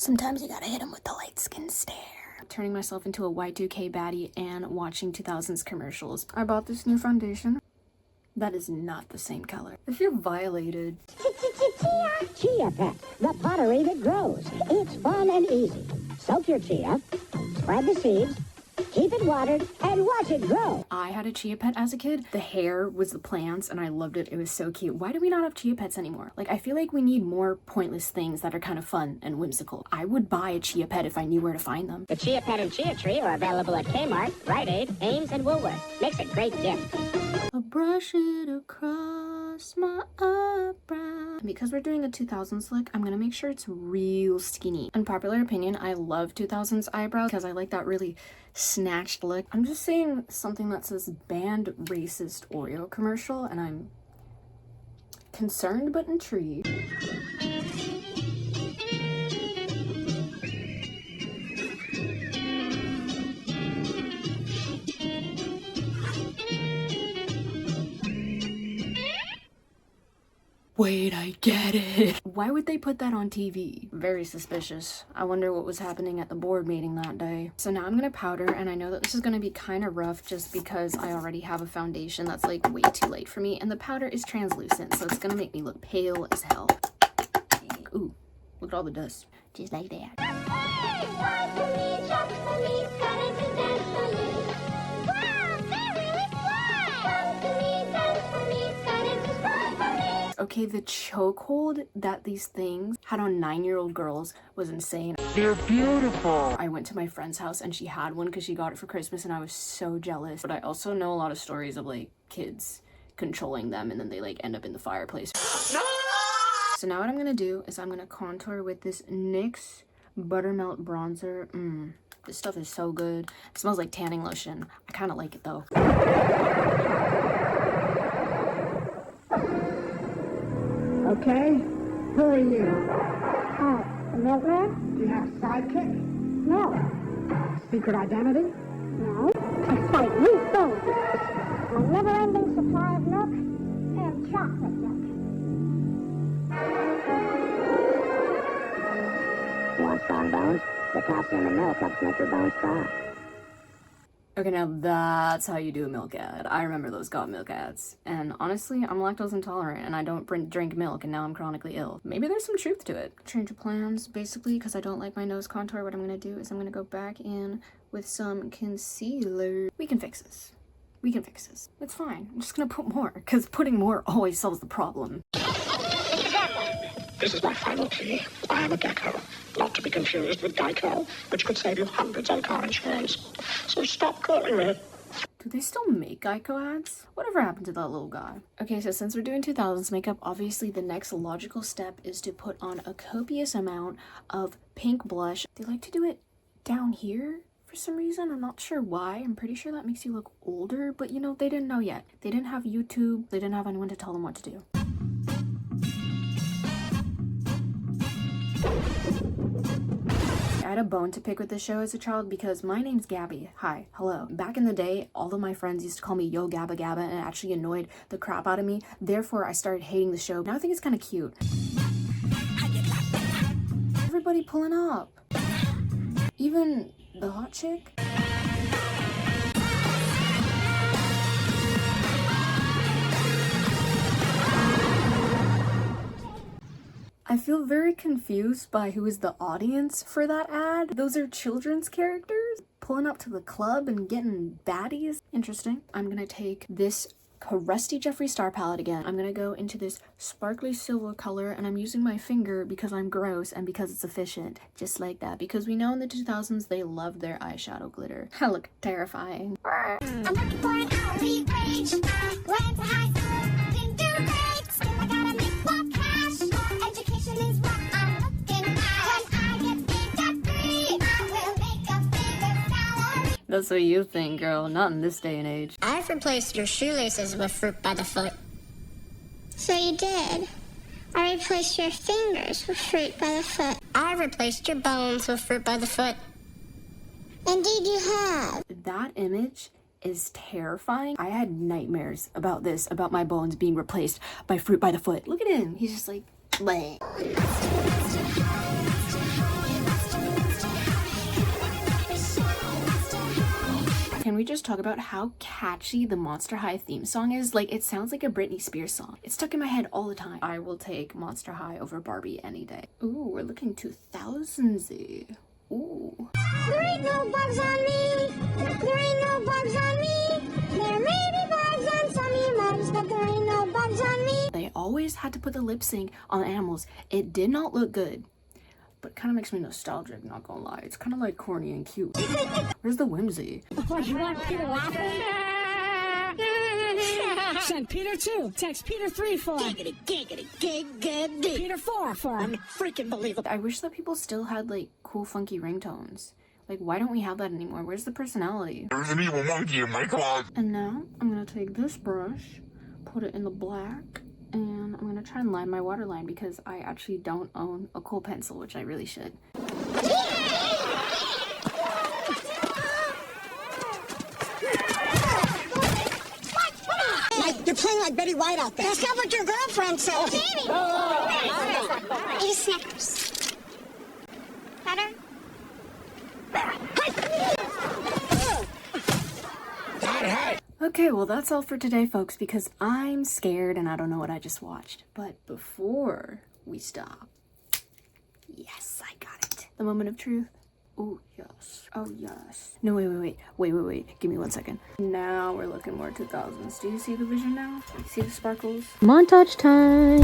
Sometimes you gotta hit him with the light skin stare. Turning myself into a Y2k baddie and watching 2000's commercials. I bought this new foundation. That is not the same color. I feel violated. Chia Pet, the pottery that grows. It's fun and easy. Soak your chia, spread the seeds, keep it watered, and watch it grow. I had a chia pet as a kid. The hair was the plants and I loved it. It was so cute. Why do we not have chia pets anymore? Like, I feel like we need more pointless things that are kind of fun and whimsical. I would buy a chia pet if I knew where to find them. The Chia Pet and Chia Tree are available at Kmart, Rite Aid, Ames, and Woolworth. Makes a great gift. I'll brush it across my eyebrow. Because we're doing a 2000's look, I'm gonna make sure it's real skinny. Unpopular opinion, I love 2000's eyebrows because I like that really snatched look. I'm just saying something that says banned racist Oreo commercial and I'm concerned but intrigued. Wait, I get it. Why would they put that on TV? Very suspicious. I wonder what was happening at the board meeting that day. So now I'm gonna powder, and I know that this is gonna be kind of rough just because I already have a foundation that's like way too light for me, and the powder is translucent, so it's gonna make me look pale as hell. Ooh, look at all the dust. Just like that. Okay, the chokehold that these things had on 9-year-old girls was insane. They're beautiful. I went to my friend's house and she had one because she got it for Christmas and I was so jealous. But I also know a lot of stories of like kids controlling them and then they like end up in the fireplace. No! So now what I'm gonna do is I'm gonna contour with this NYX Buttermelt Bronzer. This stuff is so good. It smells like tanning lotion. I kind of like it though. Okay, who are you? Oh, a milkman? Do you have a sidekick? No. Secret identity? No. A fight we both. A never-ending supply of milk and chocolate milk. You want strong bones? The calcium in milk helps make your bones strong. Okay, now that's how you do a milk ad. I remember those Got Milk ads. And honestly, I'm lactose intolerant and I don't drink milk and now I'm chronically ill. Maybe there's some truth to it. Change of plans, basically, because I don't like my nose contour. What I'm gonna do is I'm gonna go back in with some concealer. We can fix this. We can fix this. It's fine. I'm just gonna put more, because putting more always solves the problem. This is my final plea. I am a gecko, not to be confused with Geico, which could save you hundreds on car insurance. So stop calling me. Do they still make Geico ads? Whatever happened to that little guy? Okay, so since we're doing 2000's makeup, obviously the next logical step is to put on a copious amount of pink blush. They like to do it down here for some reason. I'm not sure why. I'm pretty sure that makes you look older, but you know, they didn't know yet. They didn't have YouTube. They didn't have anyone to tell them what to do. I had a bone to pick with this show as a child because my name's Gabby. Hi, hello. Back in the day, all of my friends used to call me Yo Gabba Gabba and it actually annoyed the crap out of me. Therefore, I started hating the show. Now I think it's kind of cute. Everybody pulling up. Even the hot chick. I feel very confused by who is the audience for that ad. Those are children's characters pulling up to the club and getting baddies. Interesting. I'm gonna take this crusty Jeffree Star palette again. I'm gonna go into this sparkly silver color and I'm using my finger because I'm gross and because it's efficient. Just like that. Because we know in the 2000's they loved their eyeshadow glitter. I look terrifying. I'm looking for an hourly wage. Went to high school, didn't do great. Still I gotta make more cash. Education is what I'm looking at. When I get big debt-free, I will make a bigger salary. That's what you think, girl. Not in this day and age. I've replaced your shoelaces with fruit by the foot. So you did. I replaced your fingers with fruit by the foot. I replaced your bones with fruit by the foot. Indeed you have. That image is terrifying. I had nightmares about this, about my bones being replaced by fruit by the foot. Look at him. He's just like, bleh. we just talk about how catchy the Monster High theme song is? Like, it sounds like a Britney Spears song. It's stuck in my head all the time. I will take Monster High over Barbie any day. Ooh, we're looking 2000's-y. Ooh. There ain't no bugs on me. There ain't no bugs on me. There may be bugs on some of your mugs, but there ain't no bugs on me. They always had to put the lip sync on the animals. It did not look good, but kind of makes me nostalgic, not gonna lie. It's kind of like corny and cute. Where's the whimsy? What, you want Peter laughing? Send Peter 2. Text Peter 3 for. Giggity, giggity, giggity. Peter 4 for. Freaking believable. I wish that people still had like cool funky ringtones. Like, why don't we have that anymore? Where's the personality? There's an evil monkey in my closet. And now I'm gonna take this brush, put it in the black, and I'm gonna try and line my waterline because I actually don't own a cool pencil, which I really should. You're playing like Betty White out there. That's not what your girlfriend said. Eat Snickers. Better? Okay, well that's all for today, folks, because I'm scared and I don't know what I just watched. But before we stop, yes, I got it. The moment of truth. Oh, yes. Oh, yes. No, wait. Give me 1 second. Now we're looking more 2000s. Do you see the vision now? See the sparkles? Montage time!